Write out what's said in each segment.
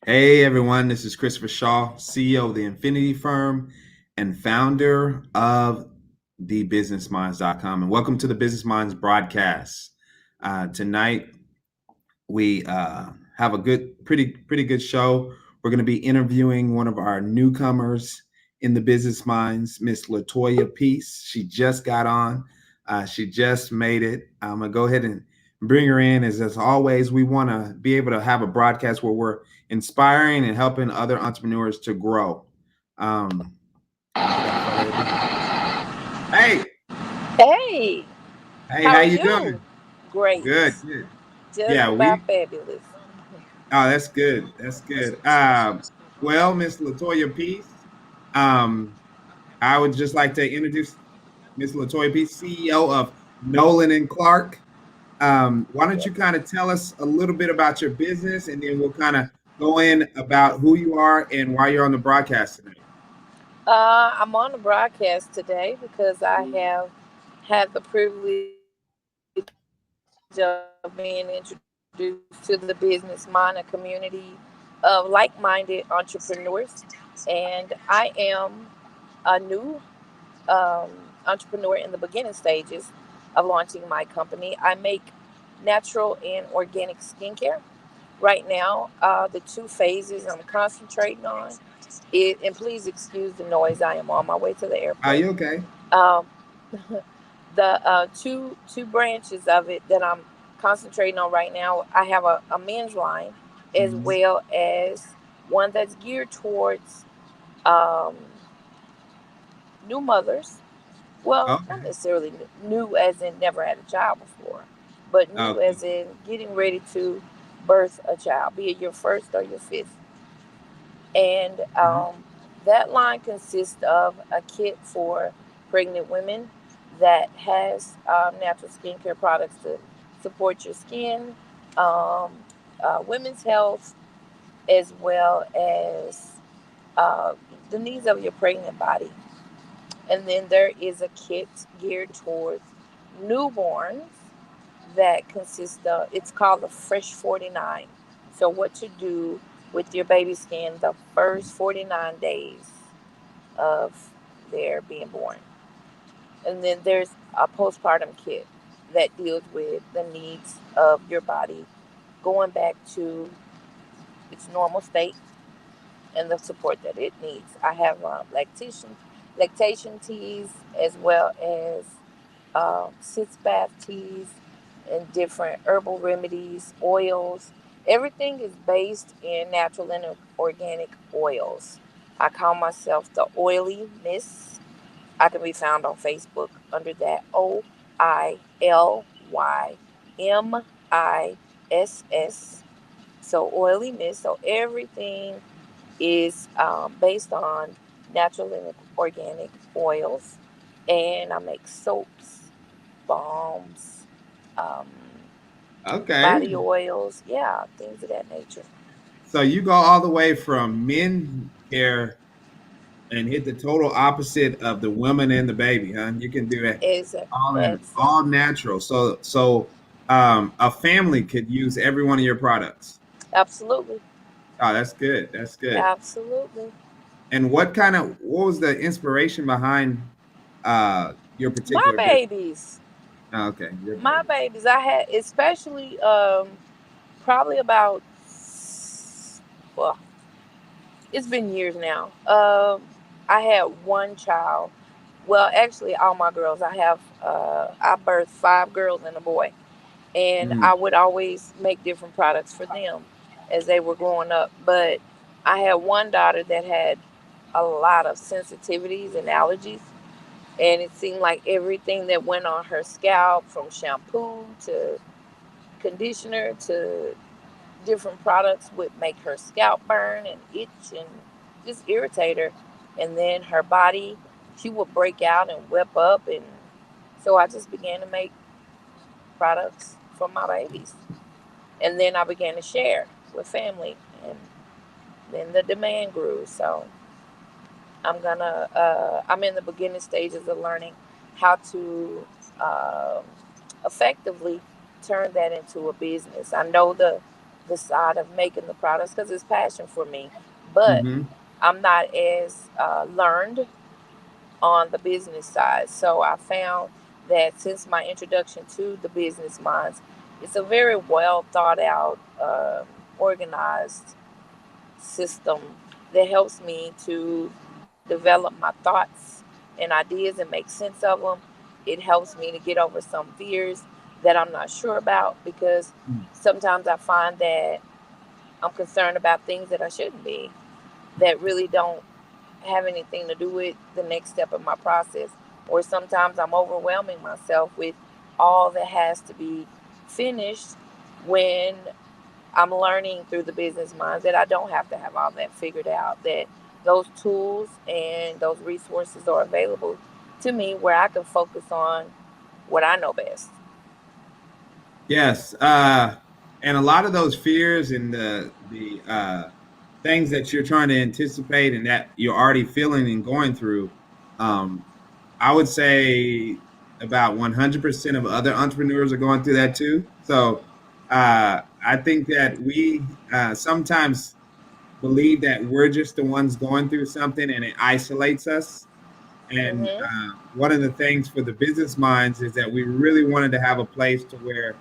Hey everyone, this is Christopher Shaw, CEO of the Infinity Firm and founder of thebusinessminds.com. And welcome to the Business Minds broadcast. Tonight we have a pretty good show. We're going to be interviewing one of our newcomers in the Business Minds, Miss Latoya Pease. She just got on. She just made it. I'm gonna go ahead and bring her in. As always, we want to be able to have a broadcast where we're inspiring and helping other entrepreneurs to grow. Hey, Hey, hey, how how are you you? doing? Great. Good, good. Just Yeah, about we. fabulous. Oh, that's good. That's good. Well, Miss Latoya Pease, um, I would just like to introduce Miss Latoya Pease, CEO of Nolan and Clarke. Why don't Yep. you kind of tell us a little bit about your business, and then we'll kind of go in about who you are and why you're on the broadcast tonight. I'm on the broadcast today because I have had the privilege of being introduced to the business mind, a community of like minded entrepreneurs. And I am a new entrepreneur in the beginning stages of launching my company. I make natural and organic skincare. Right now, the two phases I'm concentrating on it, and please excuse the noise. I am on my way to the Are airport. you okay? Um, the two branches of it that I'm concentrating on right now. I have a men's line as Mhm. well as one that's geared towards um, new mothers. Well, not Okay. necessarily new as in never had a child before, but new Okay. as in getting ready to birth a child, be it your first or your fifth. And Mhm. that line consists of a kit for pregnant women that has natural skincare products to support your skin, um, women's health, as well as uh, the needs of your pregnant body. And then there is a kit geared towards newborns that consists of, it's called the Fresh 49. So, what to do with your baby skin the first 49 days of their being born. And then there's a postpartum kit that deals with the needs of your body going back to its normal state and the support that it needs. I have lactation teas as well as sitz bath teas and different herbal remedies, oils. Everything is based in natural and organic oils. I call myself the Oily Miss. I can be found on Facebook under that OILYMISS. So Oily Miss. So everything is based on natural and organic oils, and I make soaps, balms, um, Okay. body oils, yeah, things of that nature. So you go all the way from men care and hit the total opposite of the woman and the baby, huh? You can do it all Exactly. natural. So a family could use every one of your products. Absolutely. Oh, that's good. That's good. Absolutely. And what was the inspiration behind your My particular business? babies. Oh, okay, your My babies. babies. I had, especially probably about, well, it's been years now. I had one child. Well, actually, all my girls. I birthed five girls and a boy, and Mm, I would always make different products for them as they were growing up. But I had one daughter that had a lot of sensitivities and allergies, and it seemed like everything that went on her scalp, from shampoo to conditioner to different products, would make her scalp burn and itch and just irritate her. And then her body, she would break out and whip up. And so I just began to make products for my babies. And then I began to share with family. And then the demand grew. So I'm in the beginning stages of learning how to um, effectively turn that into a business. I know the the side of making the products because it's passion for me. But Mm-hmm. I'm not as learned on the business side. So I found that since my introduction to the business minds, it's a very well thought out, organized system that helps me to develop my thoughts and ideas and make sense of them. It helps me to get over some fears that I'm not sure about because sometimes I find that I'm concerned about things that I shouldn't be, that really don't have anything to do with the next step of my process. Or sometimes I'm overwhelming myself with all that has to be finished when I'm learning through the business minds that I don't have to have all that figured out, that those tools and those resources are available to me where I can focus on what I know best. Yes, and a lot of those fears and the things that you're trying to anticipate and that you're already feeling and going through, um, I would say about 100% of other entrepreneurs are going through that too. So I think that we sometimes believe that we're just the ones going through something and it isolates us. And Mhm. one of the things for the business minds is that we really wanted to have a place to where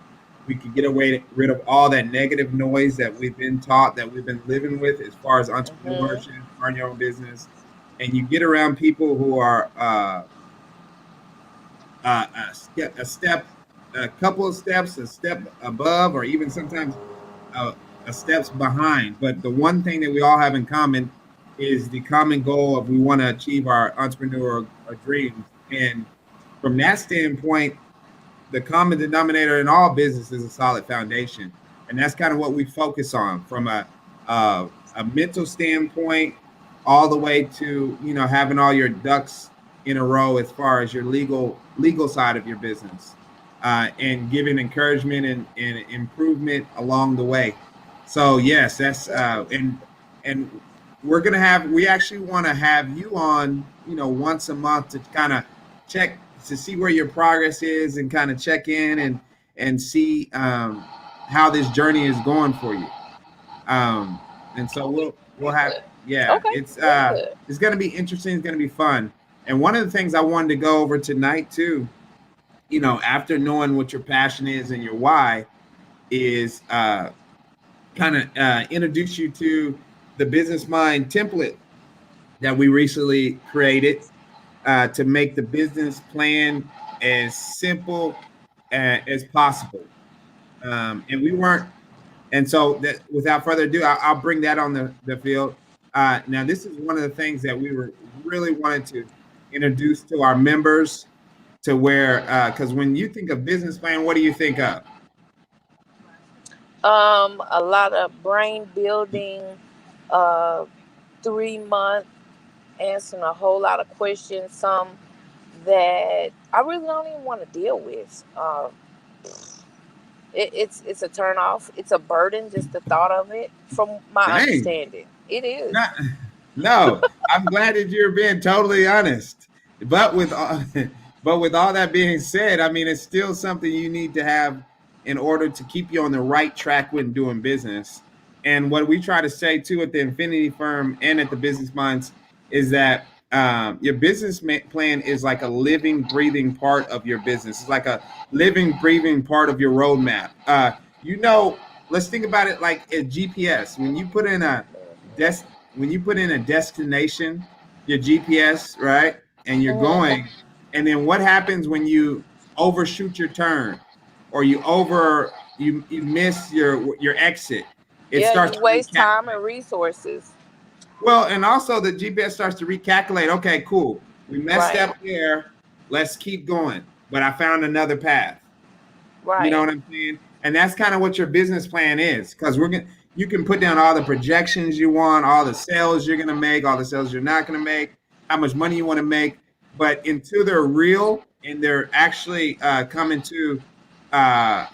we could get away rid of all that negative noise that we've been taught, that we've been living with as far as Mhm. entrepreneurship, starting your own business. And you get around people who are a step, a couple of steps, a step above, or even sometimes a, a steps behind. But the one thing that we all have in common is the common goal of we want to achieve our entrepreneur dreams. And from that standpoint, the common denominator in all business is a solid foundation, and that's kind of what we focus on from a mental standpoint, all the way to having all your ducks in a row as far as your legal side of your business, and giving encouragement and improvement along the way. So yes, that's and we actually want to have you on once a month to kind of check to see where your progress is and kind of check in and see how this journey is going for you. And so we'll have Good. yeah, Okay. Very good. it's going to be interesting. It's going to be fun. And one of the things I wanted to go over tonight too, after knowing what your passion is and your why, is kind of introduce you to the business mind template that we recently created to make the business plan as simple as possible. And we weren't, and so that without further ado, I'll bring that on the field. Now, this is one of the things that we were really wanted to introduce to our members to where, because when you think of business plan, what do you think of? A lot of brain building, uh, 3 month answering a whole lot of questions, some that I really don't even want to deal with. It's a turn off. It's a burden just the thought of it. From my Dang. understanding, it is. Not, no, I'm glad that you're being totally honest. But with all, but with all that being said, I mean, it's still something you need to have in order to keep you on the right track when doing business. And what we try to say too at the Infinity Firm and at the Business Minds is that your business plan is like a living, breathing part of your business. It's like a living, breathing part of your roadmap. Let's think about it like a GPS. Des- when you put in a destination, your GPS, right, and you're Mm-hmm. going, and then what happens when you overshoot your turn or you miss your exit? It Yeah, starts you to waste time recalculate. and resources. Well, and also the GPS starts to recalculate. Okay, cool. We messed Right. up there. Let's keep going. But I found another path. You know Right. what I'm saying? And that's kind of what your business plan is, because you can put down all the projections you want, all the sales you're gonna make, all the sales you're not gonna make, how much money you want to make, but until they're real and they're actually coming to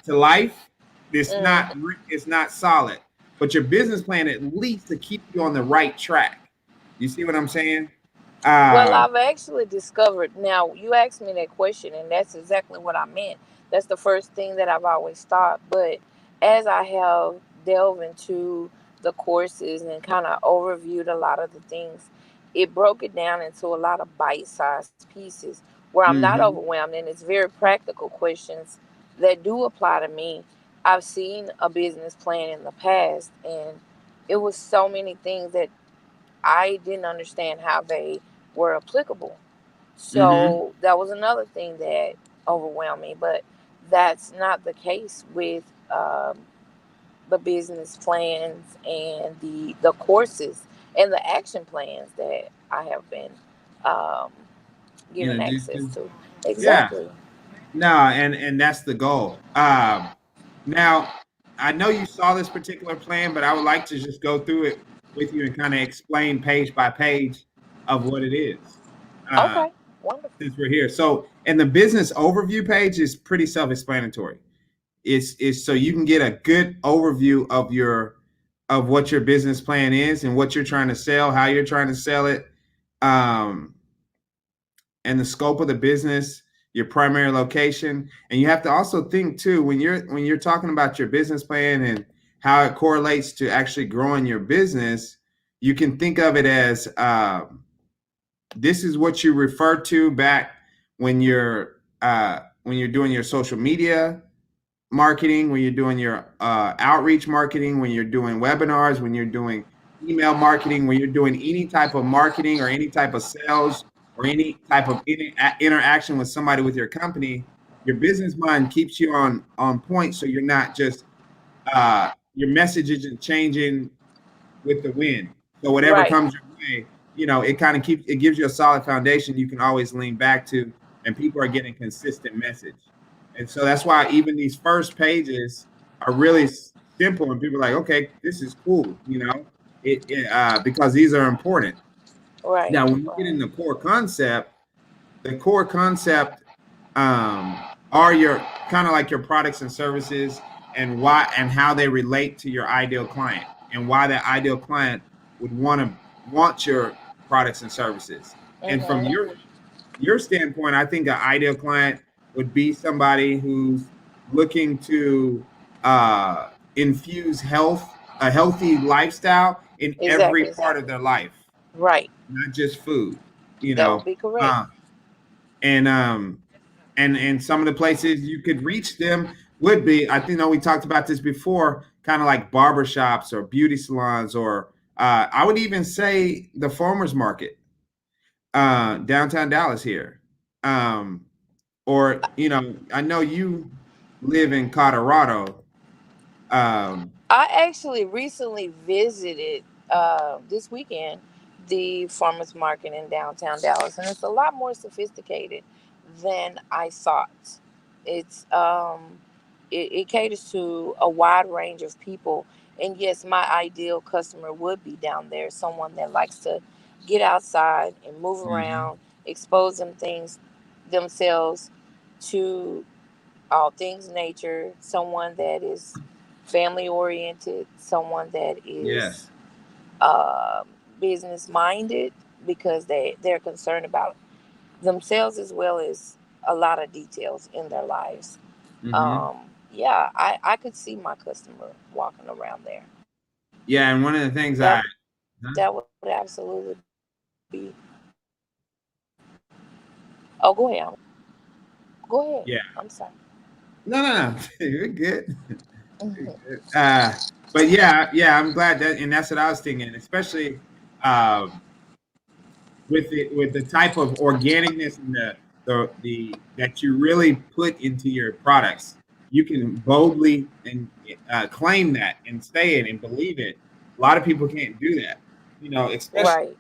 life, Mm. it's not solid. But your business plan at least to keep you on the right track. You see what I'm saying? Well, Uh, I've actually discovered. Now, you asked me that question, and that's exactly what I meant. That's the first thing that I've always thought. But as I have delve into the courses and kind of overviewed a lot of the things, it broke it down into a lot of bite-sized pieces where I'm not Mm-hmm. overwhelmed, and it's very practical questions that do apply to me. I've seen a business plan in the past, and it was so many things that I didn't understand how they were applicable. Mm-hmm. So that was another thing that overwhelmed me. But that's not the case with the business plans and the courses and the action plans that I have been um, given Introduced access to. to. Yeah. Exactly. No, and that's the goal. Now, I know you saw this particular plan, but I would like to just go through it with you and kind of explain page by page of what it is, uh, Okay. Wonderful. since we're here. So, and the business overview page is pretty self-explanatory. It's so you can get a good overview of what your business plan is and what you're trying to sell, how you're trying to sell it. Um, and the scope of the business, your primary location, and you have to also think too when you're talking about your business plan and how it correlates to actually growing your business. You can think of it as this is what you refer to back when you're doing your social media marketing, when you're doing your outreach marketing, when you're doing webinars, when you're doing email marketing, when you're doing any type of marketing or any type of sales or any type of interaction with somebody with your company, your business mind keeps you on point, so you're not just your message isn't changing with the wind. So whatever Right. comes your way, it kind of gives you a solid foundation you can always lean back to, and people are getting consistent message. And so that's why even these first pages are really simple, and people are like, okay, this is cool, because these are important. Right. Now, when you get Right. in the core concept are your kind of like your products and services, and why and how they relate to your ideal client, and why that ideal client would want your products and services. And from Mhm. your standpoint, I think an ideal client would be somebody who's looking to infuse a healthy lifestyle in every Exactly. part of Exactly. their life, Right. not just food. You That would know, be correct. uh, and some of the places you could reach them would be, I think, we talked about this before, kind of like barbershops or beauty salons, or I would even say the farmers market, downtown Dallas here. um, or I know you live in Colorado. um, I actually recently visited this weekend the farmers market in downtown Dallas, and it's a lot more sophisticated than I thought. It's it caters to a wide range of people, and yes, my ideal customer would be down there, someone that likes to get outside and move mhm. around, expose themselves to all things nature, someone that is family oriented, someone that is Yes. business minded because they're concerned about themselves as well as a lot of details in their lives. Hmm. Um, yeah, I could see my customer walking around there. Yeah, and one of the things That huh? that would absolutely be. Oh, go ahead. Go ahead. Yeah. I'm sorry. No, you're good. Uh, but yeah, I'm glad that, and that's what I was thinking, especially um, with the type of organicness and the that you really put into your products. You can boldly and claim that and say it and believe it. A lot of people can't do that, especially. Right.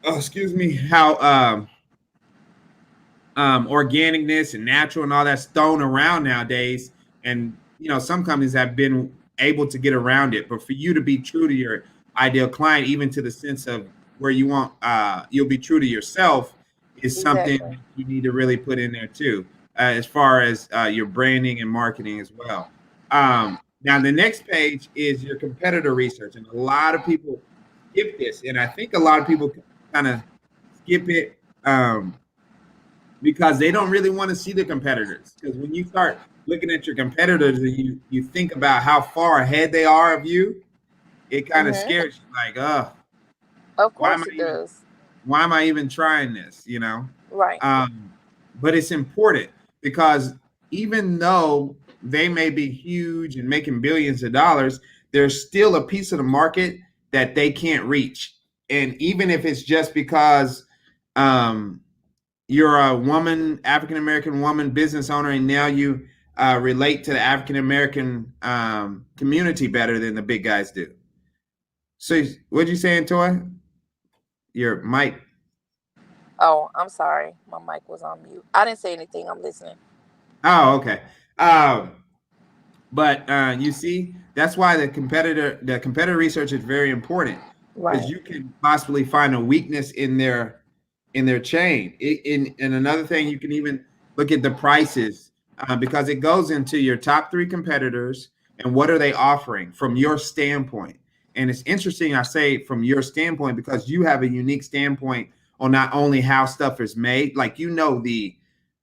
Oh, excuse me. How organicness and natural and all that's thrown around nowadays. And some companies have been able to get around it. But for you to be true to your ideal client, even to the sense of where you'll be true to yourself, is something Exactly. that you need to really put in there too, as far as your branding and marketing as well. Now, the next page is your competitor research, and a lot of people skip this, and I think a lot of people kind of skip it. Because they don't really want to see the competitors. Because when you start looking at your competitors and you think about how far ahead they are of you, it kind of Mhm. scares you. Like, oh, Of why am course I it even does. trying this? You know, Right. but it's important because even though they may be huge and making billions of dollars, there's still a piece of the market that they can't reach. And even if it's just because um, you're a woman, African American woman business owner, and now you relate to the African American community better than the big guys do. So, what'd you say, Toy? Your mic. Oh, I'm sorry. My mic was on mute. I didn't say anything. I'm listening. Oh, okay. Um, But you see, that's why the competitor research is very important because Right. you can possibly find a weakness in their chain. And another thing, you can even look at the prices because it goes into your top three competitors and what are they offering from your standpoint. And it's interesting, I say from your standpoint because you have a unique standpoint on not only how stuff is made, like you know the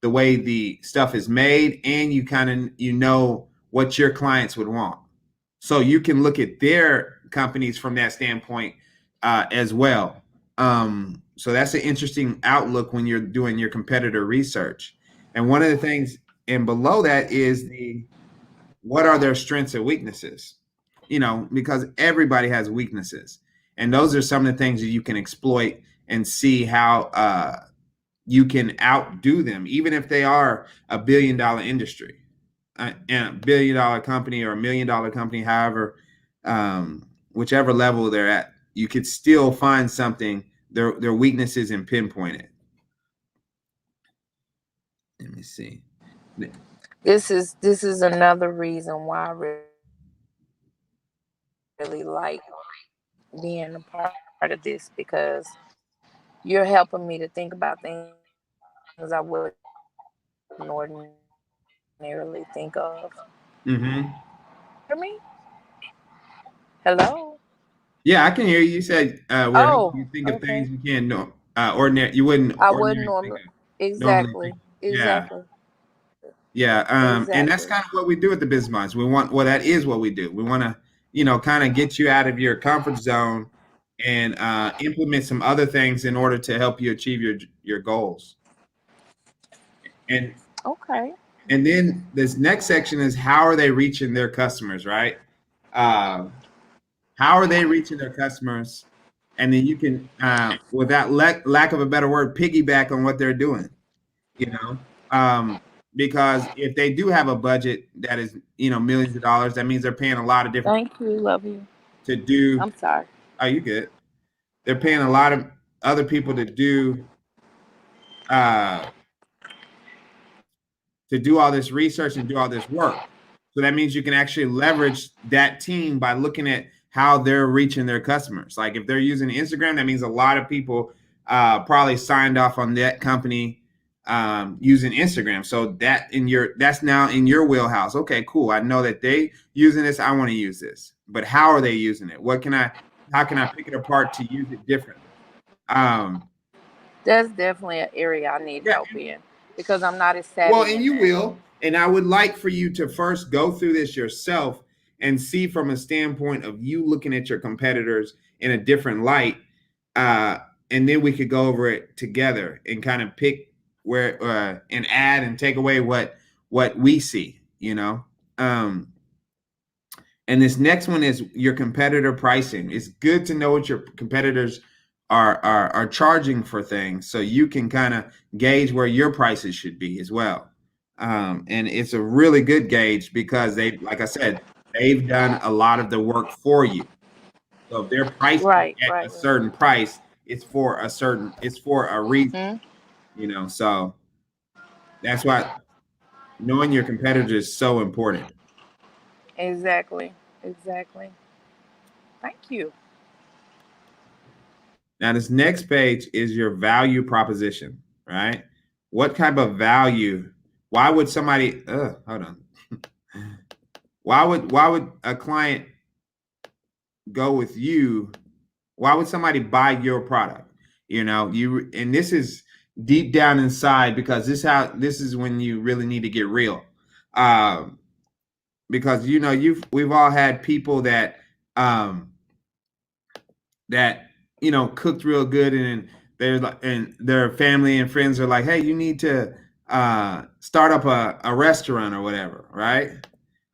way the stuff is made, and you kind of you know what your clients would want. So you can look at their companies from that standpoint as well. So that's an interesting outlook when you're doing your competitor research. And one of the things, and below that is the what are their strengths and weaknesses? You know, because everybody has weaknesses, and those are some of the things that you can exploit and see how you can outdo them, even if they are $1 billion industry and $1 billion company or $1 million company, however, whichever level they're at, you could still find something their weaknesses and pinpoint it. Let me see. This is another reason why I really like being a part of this because you're helping me to think about things I wouldn't ordinarily think of. Mm-hmm. Hear me? Hello? Yeah, I can hear you. You said we're helping Oh, you think of things okay. you can't know, ordinary you wouldn't I wouldn't ordinarily think normally. of, normally think. Exactly. Yeah. Exactly. Yeah, and that's Exactly. kind of what we do at the Business Minds. We want, well, that is what we do. We want to, kind of get you out of your comfort zone and implement some other things in order to help you achieve your goals. And Okay. and then this next section is how are they reaching their customers, right? Uh, how are they reaching their customers? And then you can, without lack of a better word, piggyback on what they're doing. you know because if they do have a budget that is millions of dollars, that means they're paying a lot of different Thank you. Love you. to do. I'm sorry. Are you good? They're paying a lot of other people uh to do all this research and do all this work. So that means you can actually leverage that team by looking at how they're reaching their customers. Like if they're using Instagram, that means a lot of people probably signed off on that company using Instagram. So that's now in your wheelhouse. Okay, cool. I know that they using this. I want to use this. But how are they using it? How can I pick it apart to use it differently? Um, That's definitely an area I need yeah, help in because I'm not as well, savvy and in you that. will. And I would like for you to first go through this yourself and see from a standpoint of you looking at your competitors in a different light. Uh, and then we could go over it together and kind of pick where and add and take away what we see. And this next one is your competitor pricing. It's good to know what your competitors are charging for things, so you can kind of gauge where your prices should be as well. And it's a really good gauge because like I said, they've done a lot of the work for you. So if they're pricing Right, at right, a right. certain price, it's for a reason. Hmm. So that's why knowing your competitors is so important. Exactly. Exactly. Thank you. Now, this next page is your value proposition, right? What type of value? Why would somebody? Hold on. Why would a client go with you? Why would somebody buy your product? And this is deep down inside because this is when you really need to get real. Um, because we've all had people that um, that cooked real good, and they're like, and their family and friends are like, hey, you need to start up a restaurant or whatever, right?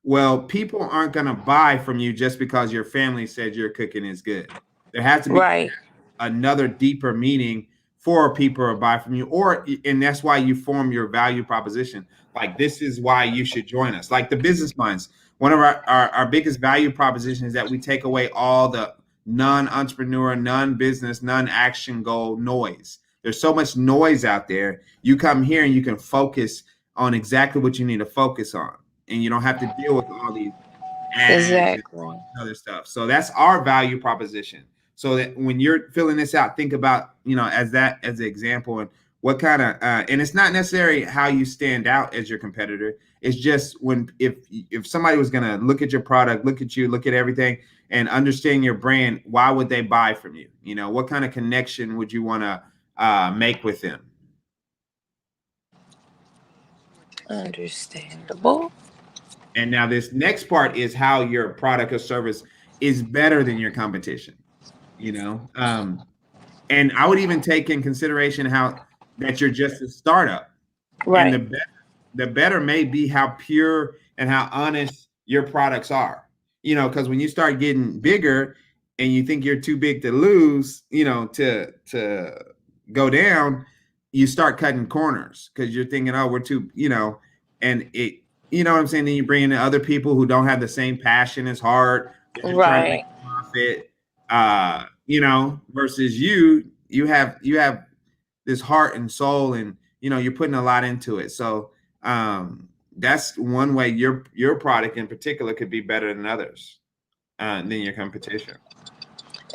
Well, people aren't going to buy from you just because your family said your cooking is good. There has to be Right. another deeper meaning for people to buy from you, and that's why you form your value proposition. Like, this is why you should join us. Like the business minds, one of our biggest value propositions is that we take away all the non-entrepreneur, non-business, non-action goal noise. There's so much noise out there. You come here and you can focus on exactly what you need to focus on, and you don't have to deal with all these ads and all Exactly. this other stuff. So that's our value proposition. So that when you're filling this out, think about, as an example, and what kind of and it's not necessarily how you stand out as your competitor. It's just when if somebody was going to look at your product, look at you, look at everything, and understand your brand, why would they buy from you? What kind of connection would you want to make with them? Understandable. And now this next part is how your product or service is better than your competition. you know and I would even take in consideration how that you're just a startup, and Right. the better may be how pure and how honest your products are. Because when you start getting bigger and you think you're too big to lose, to go down, you start cutting corners because you're thinking, oh, we're too, and it, what I'm saying. Then you bring in other people who don't have the same passion as hard. They're just trying to make Right. profit. Versus you have this heart and soul, and you're putting a lot into it. So that's one way your product in particular could be better than others, than your competition.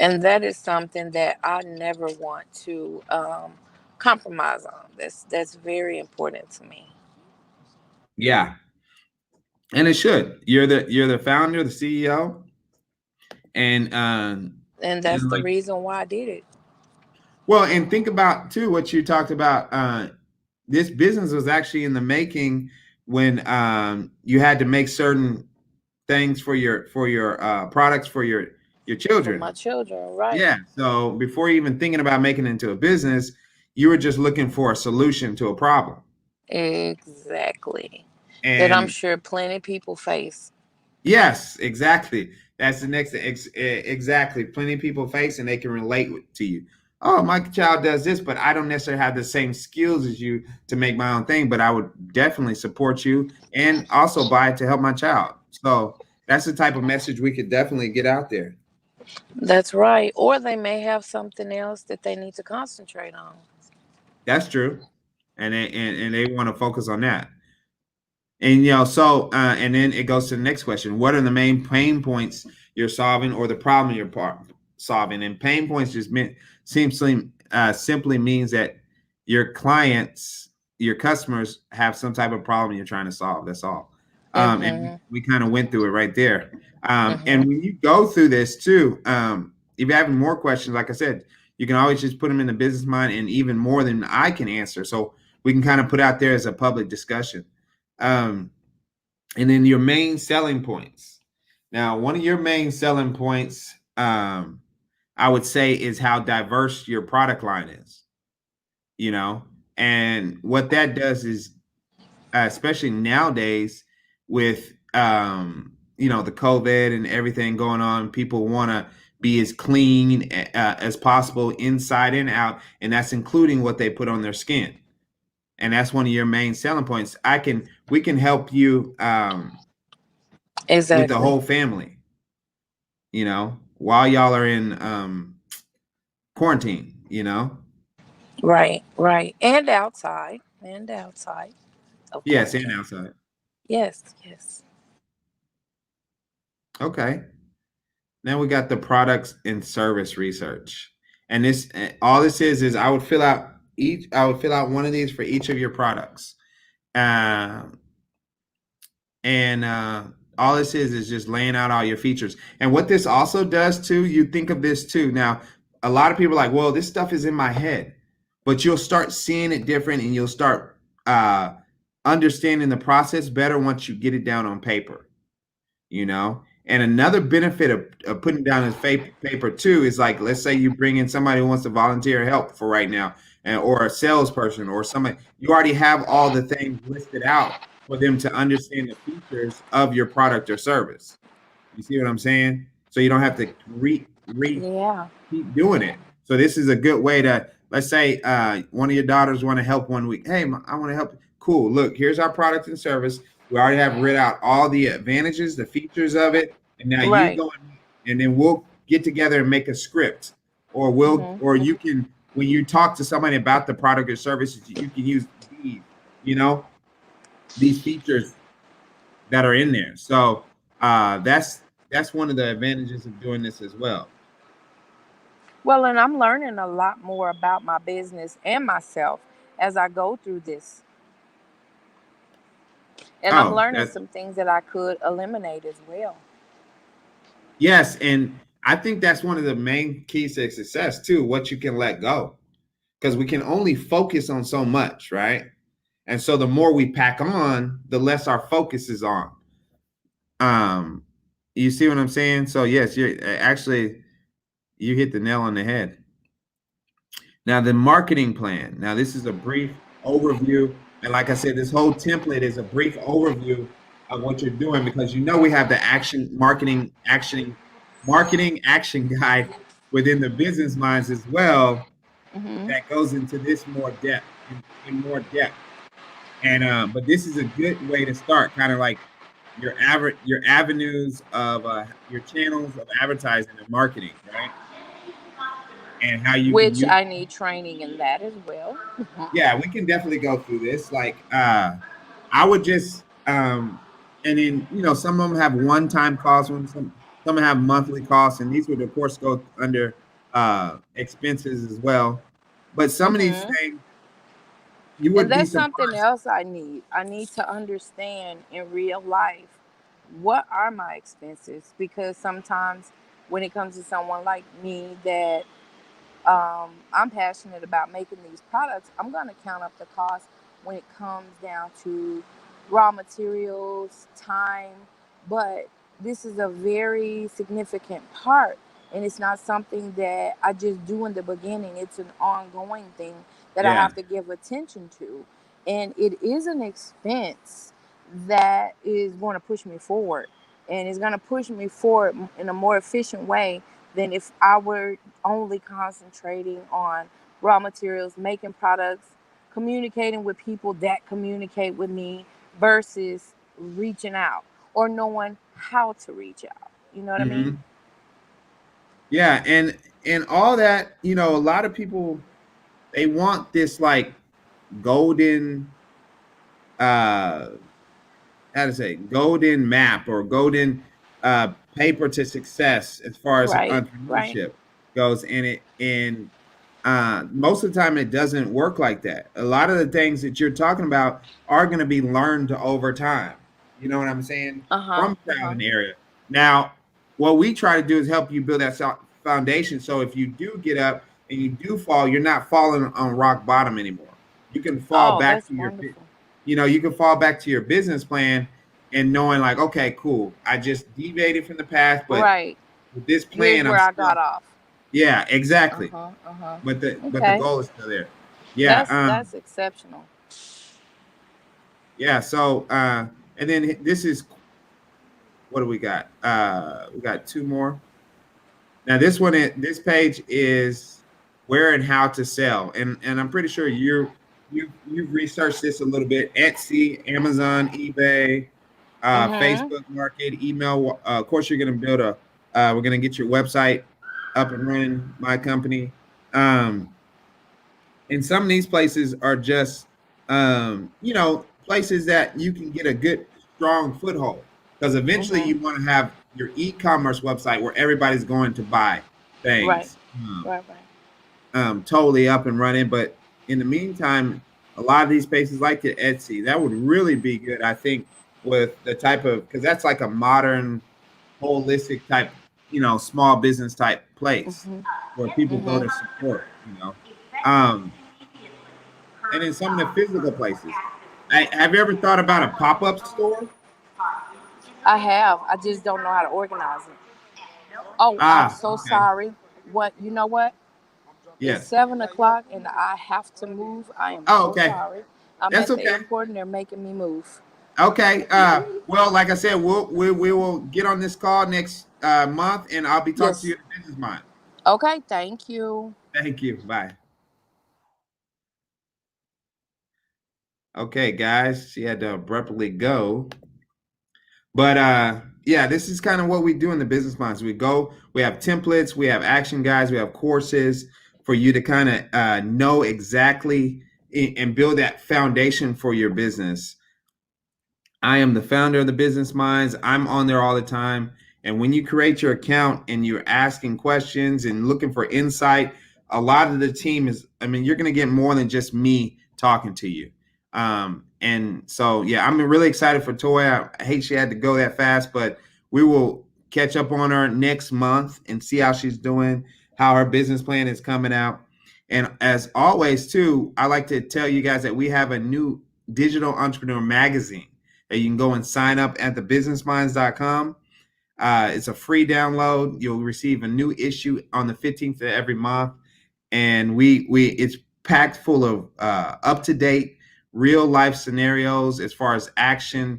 And that is something that I never want to compromise on. That's very important to me. Yeah, and it should. You're the founder, the CEO, and And that's the like, reason why I did it. well, and think about too what you talked about. This business was actually in the making when you had to make certain things for your products for your For my children. children, right? Yeah. So before you even thinking about making it into a business, you were just looking for a solution to a problem. Exactly. That I'm And sure plenty people face. yes, exactly. That's the next exactly. Plenty of people face and they can relate to you. Oh, my child does this, but I don't necessarily have the same skills as you to make my own thing, but I would definitely support you and also buy it to help my child. So that's the type of message we could definitely get out there. That's right. Or they may have something else that they need to concentrate on. That's true. And they want to focus on that. And and then it goes to the next question. What are the main pain points you're solving, or the problem you're solving? And pain points just simply means that your clients, your customers have some type of problem you're trying to solve. That's all. And Mm-hmm. we kind of went through it right there. And Mm-hmm. when you go through this too, if you're having more questions, like I said, you can always just put them in the business mind, and even more than I can answer. So we can kind of put out there as a public discussion. Um, and then your main selling points. Now, one of your main selling points, I would say, is how diverse your product line is. You know, and what that does is, especially nowadays with the COVID and everything going on, people want to be as clean as possible inside and out, and that's including what they put on their skin. And that's one of your main selling points. We can help you with the Exactly. whole family, while y'all are in quarantine. Right. Right. And outside. And outside of Yes, and quarantine. outside. Yes. Yes. Okay. Then we got the products and service research. And this all this is I would fill out one of these for each of your products. Uh, and all this is just laying out all your features. And what this also does too, you think of this too. Now, a lot of people are like, well, this stuff is in my head, but you'll start seeing it different, and you'll start understanding the process better once you get it down on paper, you know. And another benefit of putting down his paper too is like, let's say you bring in somebody who wants to volunteer help for right now, or a salesperson or somebody, you already have all the things listed out for them to understand the features of your product or service. You see what I'm saying? So you don't have to Yeah. keep doing it. So this is a good way to, let's say one of your daughters want to help one week. Hey, I want to help. Cool. Look, here's our product and service. We already have read out all the advantages, the features of it, and now you Right. go and then we'll get together and make a script, or you can, when you talk to somebody about the product or services, you can use these, you know, these features that are in there. So that's one of the advantages of doing this as well. Well, and I'm learning a lot more about my business and myself as I go through this. And I'm Oh, learning that some things that I could eliminate as well. yes, and I think that's one of the main keys to success too, what you can let go. Because we can only focus on so much, right? And so the more we pack on, the less our focus is on. Um, you see what I'm saying? So yes, you're actually, you hit the nail on the head. Now, the marketing plan. Now, this is a brief overview. And like I said, this whole template is a brief overview of what you're doing, because you know we have the marketing action guide within the business minds as well, Hmm. that goes into this more depth, in more depth. And but this is a good way to start, kind of like your avenues of your channels of advertising and marketing, right? And how you can Which use. I need training in that as well. Yeah, we can definitely go through this. Like, I would just, and then some of them have one-time costs, some have monthly costs, and these would of course go under expenses as well. But some of these Hmm. things you And would be that's something surprised. else I need. I need to understand in real life what are my expenses, because sometimes when it comes to someone like me that I'm passionate about making these products, I'm going to count up the cost when it comes down to raw materials, time. But this is a very significant part, and it's not something that I just do in the beginning. It's an ongoing thing that I Yeah. have to give attention to. And it is an expense that is going to push me forward, and it's going to push me forward in a more efficient way than if I were only concentrating on raw materials, making products, communicating with people that communicate with me versus reaching out or knowing how to reach out. You know what I mean? Hmm. Yeah, and all that, a lot of people, they want this like golden, uh how to say, golden map or golden paper to success as far as Right, right. entrepreneurship goes. And most of the time it doesn't work like that. A lot of the things that you're talking about are going to be learned over time. You know what I'm saying? Uh huh. From Uh trial huh. and error. Now, what we try to do is help you build that foundation, so if you do get up and you do fall, you're not falling on rock bottom anymore. You can fall Oh, back that's to wonderful. you can fall back to your business plan, and knowing like, okay, cool, I just deviated from the path, but Right. with this Here's plan, I'm where I still. got off. Yeah, Uh exactly. huh. Uh huh. But the Okay. goal is still there. Yeah. That's exceptional. Yeah. So and then this is, what do we got? We got two more. Now this page is where and how to sell, and I'm pretty sure you've researched this a little bit. Etsy, Amazon, eBay, Mhm. Facebook Market, email. Of course, you're going to build a. We're going to get your website up and running. My company. And some of these places are just, places that you can get a good, strong foothold. Because eventually Mhm. you want to have your e-commerce website where everybody's going to buy Right. things, Right. Right. totally up and running. But in the meantime, a lot of these places like the Etsy, that would really be good, I think, with the type of, because that's like a modern, holistic type, small business type place Mhm. where people go Mhm. to support. Um, and in some of the physical places. Have you ever thought about a pop-up store? I have. I just don't know how to organize it. Oh, I'm Ah, so okay. sorry. What you know what? It's Yes. 7 o'clock and I have to move. I am Oh, so okay. sorry. I'm That's at the okay. airport and they're making me move. Okay. Well, like I said, we will get on this call next month, and I'll be talking to you Yes. in the business mind. Okay, thank you. Thank you. Bye. Okay, guys, she had to abruptly go. But yeah, this is kind of what we do in the business minds. We go, we have templates, we have action guides, we have courses for you to kind of know exactly and build that foundation for your business. I am the founder of the Business Minds. I'm on there all the time. And when you create your account and you're asking questions and looking for insight, a lot of the team is, I mean, you're going to get more than just me talking to you. And so, yeah, I'm really excited for Toya. I hate she had to go that fast, but we will catch up on her next month and see how she's doing, how her business plan is coming out. And as always, too, I like to tell you guys that we have a new digital entrepreneur magazine that you can go and sign up at thebusinessminds.com. It's a free download. You'll receive a new issue on the 15th of every month, and we it's packed full of up to date, real life scenarios as far as action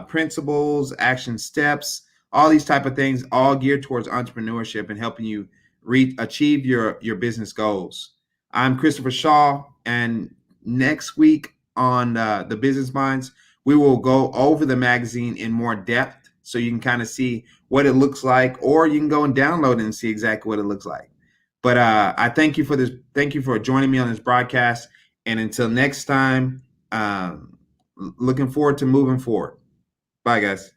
principles, action steps, all these type of things, all geared towards entrepreneurship and helping you achieve your business goals. I'm Christopher Shaw, and next week on the Business Minds, we will go over the magazine in more depth so you can kind of see what it looks like, or you can go and download it and see exactly what it looks like. But I thank you for this. Thank you for joining me on this broadcast. And until next time, looking forward to moving forward. Bye, guys.